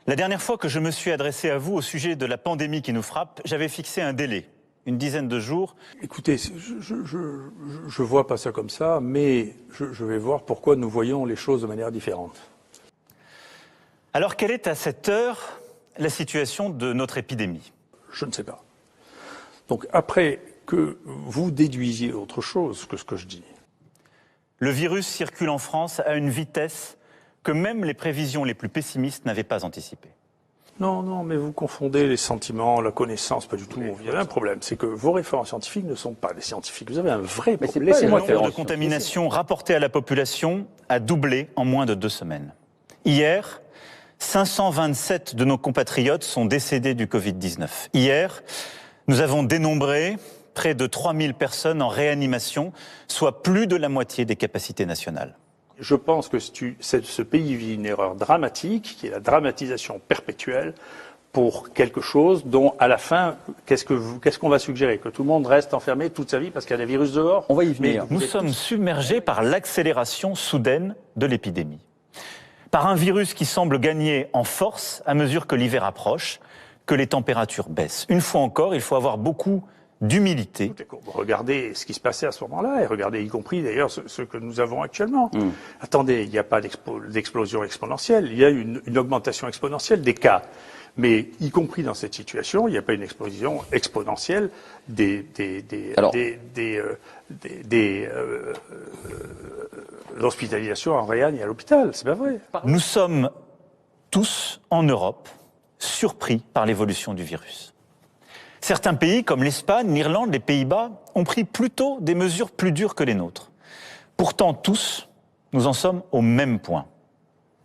La dernière fois que je me suis adressé à vous au sujet de la pandémie qui nous frappe, j'avais fixé un délai, une dizaine de jours. Écoutez, je vois pas ça comme ça, mais je vais voir pourquoi nous voyons les choses de manière différente. Alors quelle est à cette heure la situation de notre épidémie? Je ne sais pas. Donc après que vous déduisiez autre chose que ce que je dis. Le virus circule en France à une vitesse que même les prévisions les plus pessimistes n'avaient pas anticipées. Non, mais vous confondez les sentiments, la connaissance, pas du tout. Il y a un problème, c'est que vos références scientifiques ne sont pas des scientifiques. Vous avez un vrai problème. Le nombre de contaminations rapportées à la population a doublé en moins de 2 semaines. Hier, 527 de nos compatriotes sont décédés du Covid-19. Hier, nous avons dénombré près de 3000 personnes en réanimation, soit plus de la moitié des capacités nationales. Je pense que ce pays vit une erreur dramatique, qui est la dramatisation perpétuelle, pour quelque chose dont, à la fin, qu'est-ce qu'on va suggérer? Que tout le monde reste enfermé toute sa vie parce qu'il y a des virus dehors? On va y venir. Nous sommes submergés par l'accélération soudaine de l'épidémie. Par un virus qui semble gagner en force à mesure que l'hiver approche, que les températures baissent. Une fois encore, il faut avoir beaucoup d'humilité. Regardez ce qui se passait à ce moment-là, et regardez y compris d'ailleurs ce que nous avons actuellement. Attendez, il n'y a pas d'explosion exponentielle, il y a une augmentation exponentielle des cas. Mais y compris dans cette situation, il n'y a pas une explosion exponentielle des l'hospitalisation en réan et à l'hôpital, c'est pas vrai. Nous sommes tous en Europe surpris par l'évolution du virus. Certains pays, comme l'Espagne, l'Irlande, les Pays-Bas, ont pris plutôt des mesures plus dures que les nôtres. Pourtant, tous, nous en sommes au même point.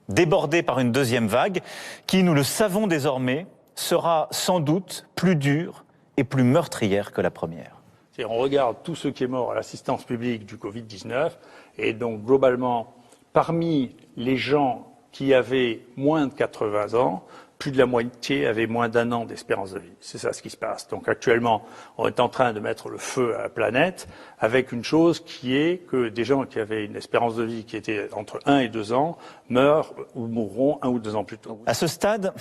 Débordés par une deuxième vague qui, nous le savons désormais, sera sans doute plus dure et plus meurtrière que la première. On regarde tout ce qui est mort à l'assistance publique du Covid-19, et donc globalement, parmi les gens qui avaient moins de 80 ans, plus de la moitié avaient moins d'1 an d'espérance de vie. C'est ça ce qui se passe. Donc actuellement, on est en train de mettre le feu à la planète avec une chose qui est que des gens qui avaient une espérance de vie qui était entre 1 et 2 ans meurent ou mourront 1 ou 2 ans plus tôt. À ce stade,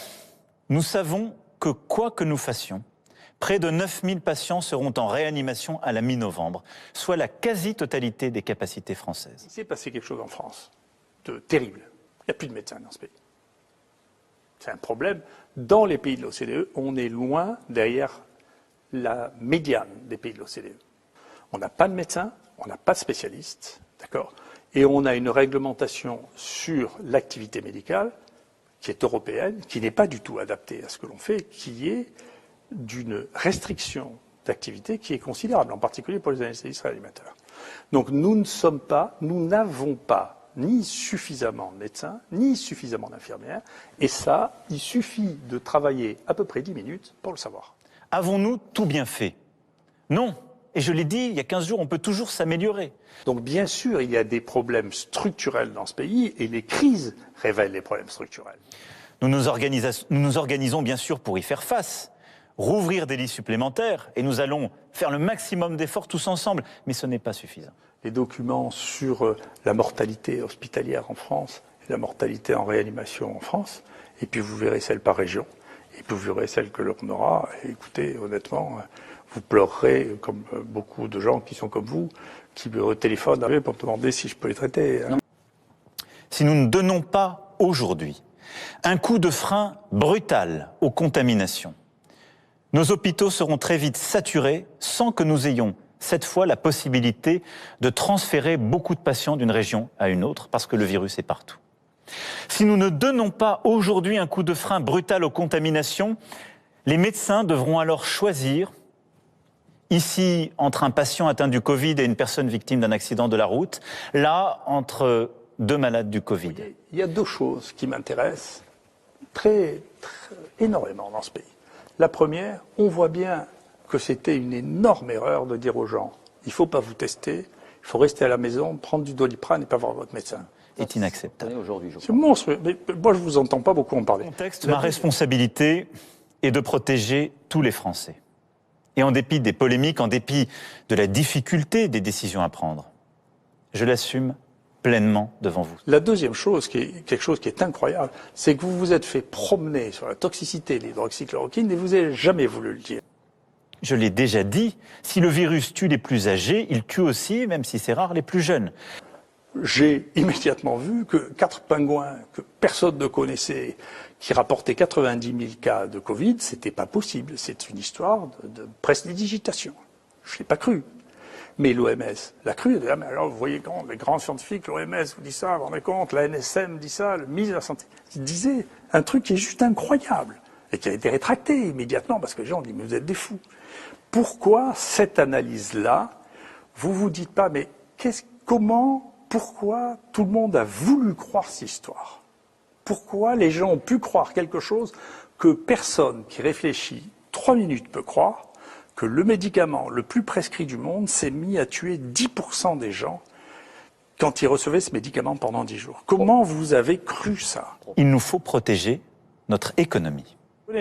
nous savons que quoi que nous fassions, près de 9000 patients seront en réanimation à la mi-novembre, soit la quasi-totalité des capacités françaises. Il s'est passé quelque chose en France de terrible. Il n'y a plus de médecins dans ce pays. C'est un problème. Dans les pays de l'OCDE, on est loin derrière la médiane des pays de l'OCDE. On n'a pas de médecins, on n'a pas de spécialistes, d'accord? Et on a une réglementation sur l'activité médicale qui est européenne, qui n'est pas du tout adaptée à ce que l'on fait, qui est d'une restriction d'activité qui est considérable, en particulier pour les anesthésistes réanimateurs. Donc nous n'avons pas ni suffisamment de médecins, ni suffisamment d'infirmières, et ça, il suffit de travailler à peu près 10 minutes pour le savoir. Avons-nous tout bien fait? Non. Et je l'ai dit, il y a 15 jours, on peut toujours s'améliorer. Donc bien sûr, il y a des problèmes structurels dans ce pays, et les crises révèlent les problèmes structurels. Nous nous organisons bien sûr pour y faire face. Rouvrir des lits supplémentaires, et nous allons faire le maximum d'efforts tous ensemble, mais ce n'est pas suffisant. Les documents sur la mortalité hospitalière en France et la mortalité en réanimation en France, et puis vous verrez celle par région, et puis vous verrez celle que l'on aura. Et écoutez, honnêtement, vous pleurerez comme beaucoup de gens qui sont comme vous, qui me téléphonent pour me demander si je peux les traiter. Si nous ne donnons pas aujourd'hui un coup de frein brutal aux contaminations, nos hôpitaux seront très vite saturés sans que nous ayons cette fois la possibilité de transférer beaucoup de patients d'une région à une autre parce que le virus est partout. Si nous ne donnons pas aujourd'hui un coup de frein brutal aux contaminations, les médecins devront alors choisir, ici entre un patient atteint du Covid et une personne victime d'un accident de la route, là entre 2 malades du Covid. Il y a 2 choses qui m'intéressent énormément dans ce pays. La première, on voit bien que c'était une énorme erreur de dire aux gens il ne faut pas vous tester, il faut rester à la maison, prendre du Doliprane et pas voir votre médecin. C'est inacceptable. C'est monstrueux. Mais moi, je ne vous entends pas beaucoup en parler. Ma responsabilité est de protéger tous les Français. Et en dépit des polémiques, en dépit de la difficulté des décisions à prendre, je l'assume pleinement devant vous. La deuxième chose, qui est quelque chose qui est incroyable, c'est que vous vous êtes fait promener sur la toxicité de l'hydroxychloroquine et vous n'avez jamais voulu le dire. Je l'ai déjà dit, si le virus tue les plus âgés, il tue aussi, même si c'est rare, les plus jeunes. J'ai immédiatement vu que 4 pingouins que personne ne connaissait, qui rapportaient 90 000 cas de Covid, c'était pas possible. C'est une histoire de prestidigitation. Je l'ai pas cru. Mais l'OMS l'a cru. Ah, mais alors, vous voyez, les grands scientifiques, l'OMS vous dit ça, vous vous rendez compte, la NSM dit ça, le ministre de la Santé, il disait un truc qui est juste incroyable et qui a été rétracté immédiatement parce que les gens ont dit, mais vous êtes des fous. Pourquoi cette analyse-là, vous vous dites pas, mais pourquoi tout le monde a voulu croire cette histoire? Pourquoi les gens ont pu croire quelque chose que personne qui réfléchit 3 minutes peut croire, que le médicament le plus prescrit du monde s'est mis à tuer 10% des gens quand ils recevaient ce médicament pendant 10 jours? Comment vous avez cru ça? Il nous faut protéger notre économie.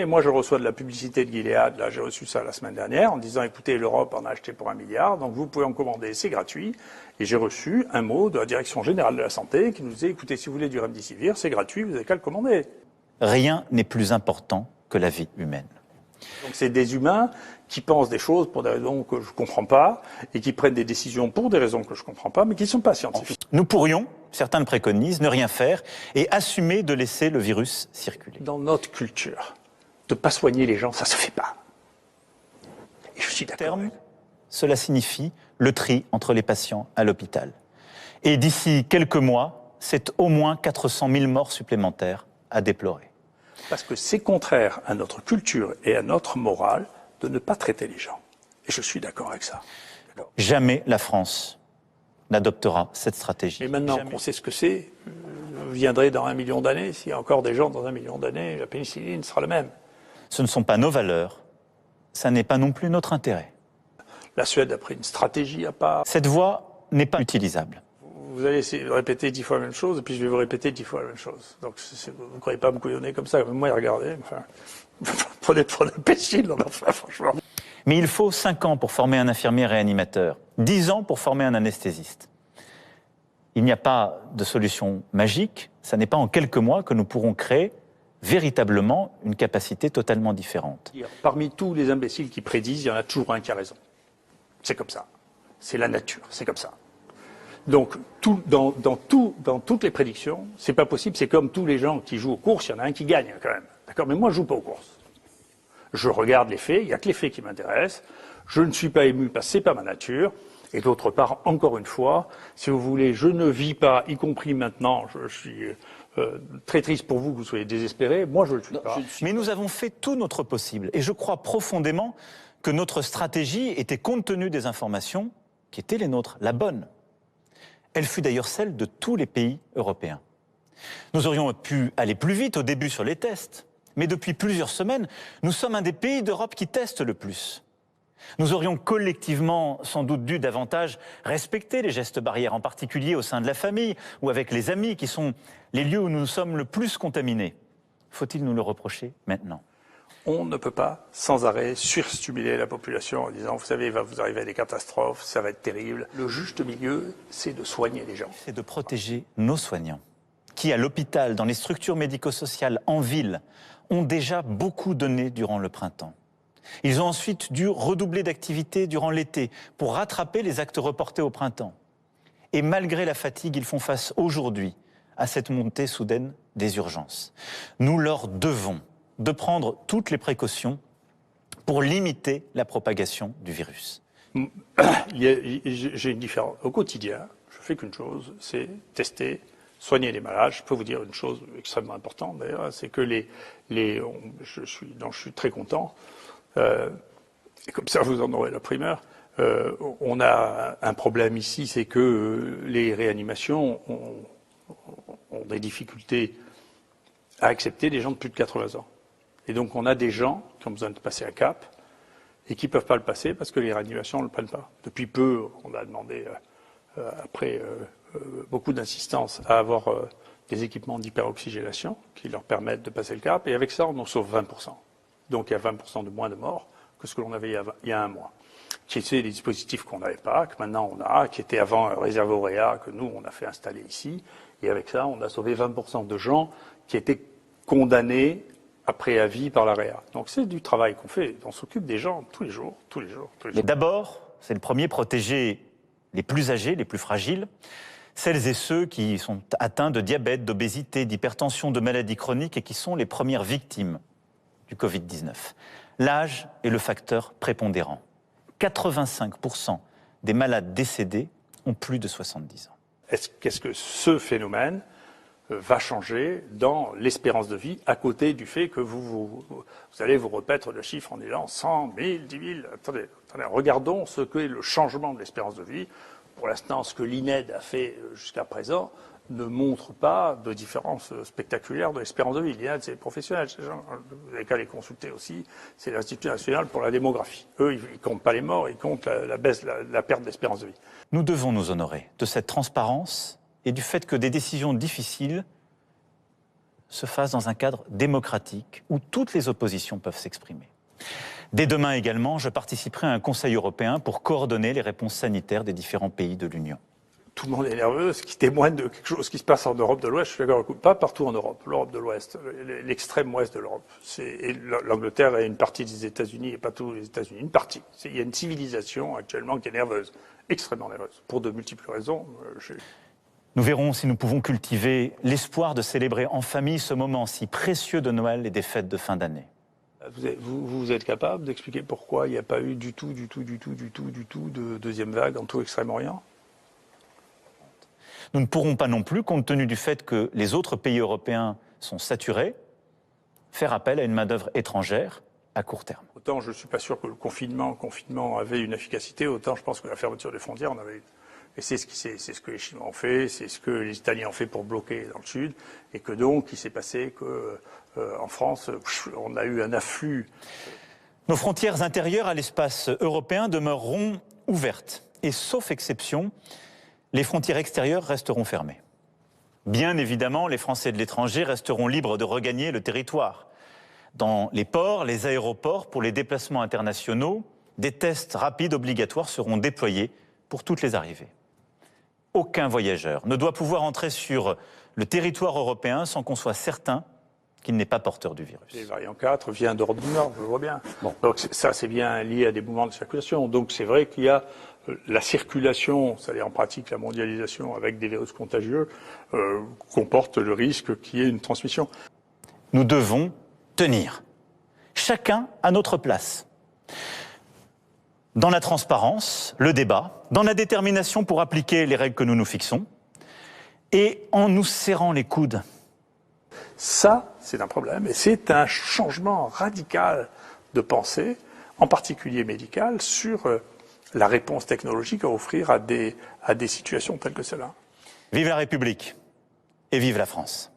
Moi, je reçois de la publicité de Gilead, là, j'ai reçu ça la semaine dernière, en disant, écoutez, l'Europe en a acheté pour 1 milliard, donc vous pouvez en commander, c'est gratuit. Et j'ai reçu un mot de la Direction Générale de la Santé qui nous disait, écoutez, si vous voulez du Remdesivir, c'est gratuit, vous n'avez qu'à le commander. Rien n'est plus important que la vie humaine. Donc c'est des humains qui pensent des choses pour des raisons que je ne comprends pas, et qui prennent des décisions pour des raisons que je ne comprends pas, mais qui ne sont pas scientifiques. Nous pourrions, certains le préconisent, ne rien faire et assumer de laisser le virus circuler. Dans notre culture, de ne pas soigner les gens, ça ne se fait pas. Et je suis d'accord. Cela signifie le tri entre les patients à l'hôpital. Et d'ici quelques mois, c'est au moins 400 000 morts supplémentaires à déplorer. Parce que c'est contraire à notre culture et à notre morale de ne pas traiter les gens. Et je suis d'accord avec ça. Jamais la France n'adoptera cette stratégie. Et maintenant qu'on sait ce que c'est, viendrait dans 1 million d'années, s'il y a encore des gens dans 1 million d'années, la pénicilline sera la même. Ce ne sont pas nos valeurs, ça n'est pas non plus notre intérêt. La Suède a pris une stratégie à part. Cette voie n'est pas utilisable. Vous allez essayer de répéter 10 fois la même chose, et puis je vais vous répéter 10 fois la même chose. Donc vous ne croyez pas me couillonner comme ça, moi regardez, enfin, prenez le pénicilline, enfin, franchement. Mais il faut 5 ans pour former un infirmier réanimateur, 10 ans pour former un anesthésiste. Il n'y a pas de solution magique, ça n'est pas en quelques mois que nous pourrons créer véritablement une capacité totalement différente. Parmi tous les imbéciles qui prédisent, il y en a toujours un qui a raison. C'est comme ça. C'est la nature, c'est comme ça. Donc, dans toutes les prédictions, c'est pas possible, c'est comme tous les gens qui jouent aux courses, il y en a un qui gagne quand même. D'accord? Mais moi, je joue pas aux courses. Je regarde les faits, il n'y a que les faits qui m'intéressent. Je ne suis pas ému parce que c'est pas ma nature. Et d'autre part, encore une fois, si vous voulez, je ne vis pas, y compris maintenant, je suis très triste pour vous que vous soyez désespérés. Moi, je ne le suis pas. Mais nous avons fait tout notre possible. Et je crois profondément que notre stratégie était, compte tenu des informations qui étaient les nôtres, la bonne. Elle fut d'ailleurs celle de tous les pays européens. Nous aurions pu aller plus vite au début sur les tests. Mais depuis plusieurs semaines, nous sommes un des pays d'Europe qui testent le plus. Nous aurions collectivement sans doute dû davantage respecter les gestes barrières, en particulier au sein de la famille ou avec les amis, qui sont les lieux où nous sommes le plus contaminés. Faut-il nous le reprocher maintenant? On ne peut pas sans arrêt surstimuler la population en disant, vous savez, il va vous arriver à des catastrophes, ça va être terrible. Le juste milieu, c'est de soigner les gens. C'est de protéger nos soignants, qui à l'hôpital, dans les structures médico-sociales, en ville, ont déjà beaucoup donné durant le printemps. Ils ont ensuite dû redoubler d'activité durant l'été pour rattraper les actes reportés au printemps. Et malgré la fatigue, ils font face aujourd'hui à cette montée soudaine des urgences. Nous leur devons de prendre toutes les précautions pour limiter la propagation du virus. J'ai une différence. Au quotidien, je fais qu'une chose, c'est tester, soigner les malades. Je peux vous dire une chose extrêmement importante d'ailleurs, c'est que je suis très content. Et comme ça, vous en aurez la primeur. On a un problème ici, c'est que les réanimations ont des difficultés à accepter des gens de plus de 80 ans. Et donc, on a des gens qui ont besoin de passer un cap et qui ne peuvent pas le passer parce que les réanimations ne le prennent pas. Depuis peu, on a demandé, après beaucoup d'insistance, à avoir des équipements d'hyperoxygénation qui leur permettent de passer le cap. Et avec ça, on en sauve 20%. Donc, il y a 20% de moins de morts que ce que l'on avait il y a 1 mois. qui étaient des dispositifs qu'on n'avait pas, que maintenant on a, qui étaient avant réservés au Réa, que nous on a fait installer ici. Et avec ça, on a sauvé 20% de gens qui étaient condamnés après avis par la Réa. Donc c'est du travail qu'on fait. On s'occupe des gens tous les jours. Mais d'abord, c'est le premier, protéger les plus âgés, les plus fragiles, celles et ceux qui sont atteints de diabète, d'obésité, d'hypertension, de maladies chroniques et qui sont les premières victimes du Covid-19. L'âge est le facteur prépondérant. 85% des malades décédés ont plus de 70 ans. Qu'est-ce que ce phénomène va changer dans l'espérance de vie, à côté du fait que vous allez vous repaître le chiffre en disant 100 000, 10 000. Attendez, regardons ce qu'est le changement de l'espérance de vie. Pour l'instant, ce que l'INED a fait jusqu'à présent ne montre pas de différence spectaculaire de l'espérance de vie. L'INED, c'est les professionnels, ces gens. Vous n'avez qu'à les consulter aussi. C'est l'Institut national pour la démographie. Eux, ils ne comptent pas les morts, ils comptent la perte d'espérance de vie. Nous devons nous honorer de cette transparence et du fait que des décisions difficiles se fassent dans un cadre démocratique où toutes les oppositions peuvent s'exprimer. Dès demain également, je participerai à un Conseil européen pour coordonner les réponses sanitaires des différents pays de l'Union. Tout le monde est nerveux, ce qui témoigne de quelque chose qui se passe en Europe de l'Ouest. Je suis d'accord, pas partout en Europe, l'Europe de l'Ouest, l'extrême ouest de l'Europe. L'Angleterre est une partie des États-Unis et pas tous les États-Unis, une partie. Il y a une civilisation actuellement qui est nerveuse, extrêmement nerveuse, pour de multiples raisons. Nous verrons si nous pouvons cultiver l'espoir de célébrer en famille ce moment si précieux de Noël et des fêtes de fin d'année. Vous êtes capable d'expliquer pourquoi il n'y a pas eu du tout de deuxième vague en tout Extrême-Orient ? Nous ne pourrons pas non plus, compte tenu du fait que les autres pays européens sont saturés, faire appel à une main-d'œuvre étrangère à court terme. Autant je ne suis pas sûr que le confinement avait une efficacité, autant je pense que la fermeture des frontières en avait une. Et c'est ce que les Chinois ont fait, c'est ce que les Italiens ont fait pour bloquer dans le sud, et que donc il s'est passé que en France, on a eu un afflux. Nos frontières intérieures à l'espace européen demeureront ouvertes, et sauf exception, les frontières extérieures resteront fermées. Bien évidemment, les Français de l'étranger resteront libres de regagner le territoire. Dans les ports, les aéroports, pour les déplacements internationaux, des tests rapides obligatoires seront déployés pour toutes les arrivées. Aucun voyageur ne doit pouvoir entrer sur le territoire européen sans qu'on soit certain qu'il n'est pas porteur du virus. Les variants 4 vient d'Europe du Nord, je le vois bien. Bon. Donc ça, c'est bien lié à des mouvements de circulation. Donc c'est vrai qu'il y a la circulation, c'est-à-dire en pratique la mondialisation avec des virus contagieux, comporte le risque qu'il y ait une transmission. Nous devons tenir, chacun à notre place. Dans la transparence, le débat, dans la détermination pour appliquer les règles que nous nous fixons, et en nous serrant les coudes. Ça, c'est un problème, et c'est un changement radical de pensée, en particulier médicale, sur la réponse technologique à offrir à des situations telles que celle-là. Vive la République et vive la France.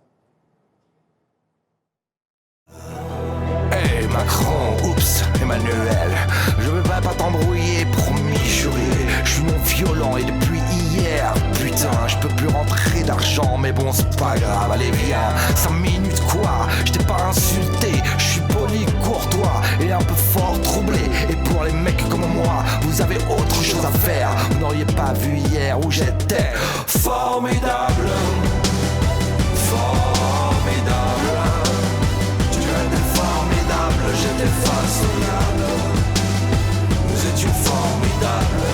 Hey Macron, oups, Emmanuel, je veux pas t'embrouiller, promis, juré, je suis non violent et depuis hier, putain, je peux plus rentrer d'argent, mais bon c'est pas grave, allez viens, 5 minutes quoi, je t'ai pas insulté, je suis poli, courtois et un peu fort troublé, et pour les mecs comme moi, vous avez autre chose à faire, vous n'auriez pas vu hier où j'étais, formidable, formidable. J'étais face au diable, nous étions formidables,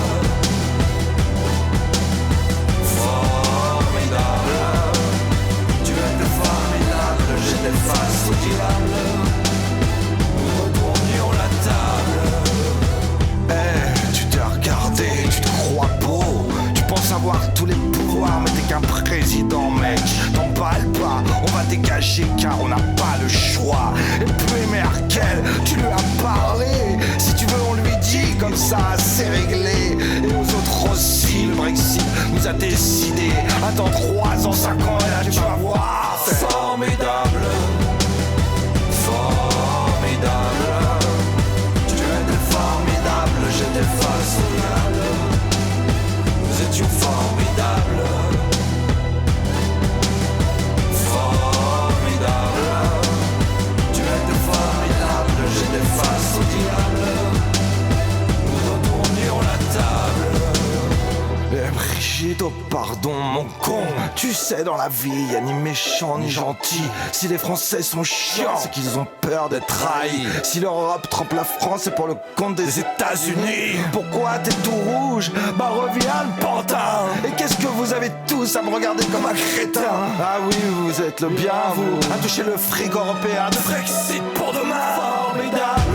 formidable. Tu étais formidable, j'étais face au diable, nous retournions la table. Eh, tu t'es regardé, tu te crois beau, tu penses avoir tous les pouvoirs, mais t'es qu'un président, mec. T'emballes pas, on va dégager car on n'a pas le choix. Et puis Merkel, tu lui as parlé. Si tu veux, on lui dit comme ça, c'est réglé. Et aux autres aussi, le Brexit nous a décidé. Attends 3 ans, 5 ans, et là tu vas voir. Formidable, formidable. Tu étais formidable, j'étais face au diable. Nous étions formidables. J'étais face au diable, nous retournions Brigitte, oh pardon mon con. Tu sais dans la vie y'a ni méchant ni gentil. Si les Français sont chiants c'est qu'ils ont peur d'être trahis. Si l'Europe trempe la France c'est pour le compte des États-Unis. Pourquoi t'es tout rouge? Bah reviens le pantin. Et qu'est-ce que vous avez tous à me regarder comme un crétin? Ah oui vous êtes le bien vous à toucher le fric européen de Brexit pour demain. Formidable.